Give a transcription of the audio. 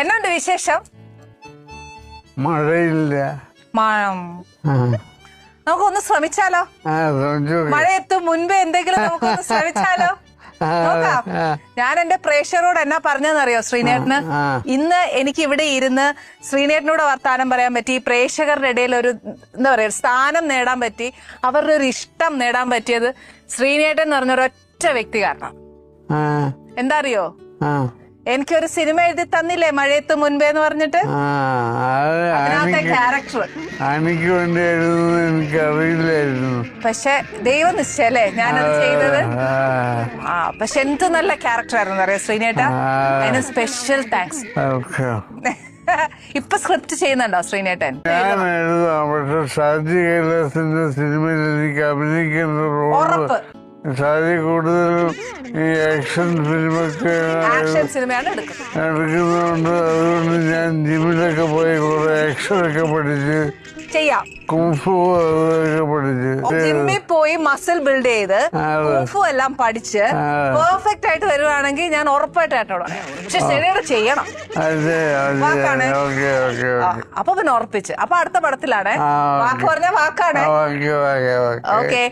എന്നാണ്ട് വിശേഷം? മഴയില്ല. നമുക്കൊന്ന് ശ്രമിച്ചാലോ? മഴ എത്തും മുൻപേ എന്തെങ്കിലും നമുക്കൊന്ന് ശ്രമിച്ചാലോ? നോക്കാം. ഞാൻ എന്റെ പ്രേക്ഷകരോട് എന്നാ പറഞ്ഞെന്നറിയോ ശ്രീനേട്ടന്? ഇന്ന് എനിക്ക് ഇവിടെ ഇരുന്ന് ശ്രീനേട്ടനോട് വർത്താനം പറയാൻ പറ്റി, പ്രേക്ഷകരുടെ ഇടയിൽ ഒരു എന്താ പറയാ സ്ഥാനം നേടാൻ പറ്റി, അവരുടെ ഒരു ഇഷ്ടം നേടാൻ പറ്റിയത് ശ്രീനേട്ടൻ എന്ന് പറഞ്ഞ ഒരൊറ്റ വ്യക്തി കാരണം. എന്താ അറിയോ, എനിക്കൊരു സിനിമ എഴുതി തന്നില്ലേ മഴയത്ത് മുൻപേ എന്ന് പറഞ്ഞിട്ട്, അതിനകത്തെ ക്യാരക്ടർ എനിക്ക് വേണ്ടി എഴുതുന്നത് എനിക്കറിയില്ലായിരുന്നു. പക്ഷെ ദൈവം നിശ്ചയല്ലേ ഞാനത് ചെയ്തത്. പക്ഷെ എന്ത് നല്ല ക്യാരക്ടർ ആയിരുന്നു അറിയാം ശ്രീനേട്ടാ. അതിന് സ്പെഷ്യൽ താങ്ക്സ്. ഇപ്പൊ സ്ക്രിപ്റ്റ് ചെയ്യുന്നുണ്ടോ ശ്രീനേട്ടൻ? ഞാൻ എഴുതാം, പക്ഷെ ഷാജി കൈലാസിന്റെ സിനിമയിൽ എനിക്ക് അഭിനയിക്കുന്ന ഉറപ്പ്. ഷാജി കൂടുതലും ഈ ആക്ഷൻ ഫിലിമൊക്കെ സിനിമയാണ് എടുക്കുന്നത്. അതുകൊണ്ട് ഞാൻ ജിമ്മിലൊക്കെ പോയി കുറെ ആക്ഷനൊക്കെ പഠിച്ച് ചെയ്യാം. കുംഫു അതൊക്കെ പഠിച്ച് ജിമ്മിൽ പോയി മസിൽ ബിൽഡ് ചെയ്ത് കുംഫു എല്ലാം പഠിച്ച് പെർഫെക്റ്റ് ആയിട്ട് വരുവാണെങ്കിൽ ഞാൻ ഉറപ്പായിട്ട് ഏട്ടനോട് പറയാം. പക്ഷെ ശരിയാണ് ചെയ്യണം. അപ്പൊ പിന്നെ ഉറപ്പിച്ച്. അപ്പൊ അടുത്ത പടത്തിലാണ് വാക്ക് പറഞ്ഞ വാക്കാണ്. ഓക്കെ.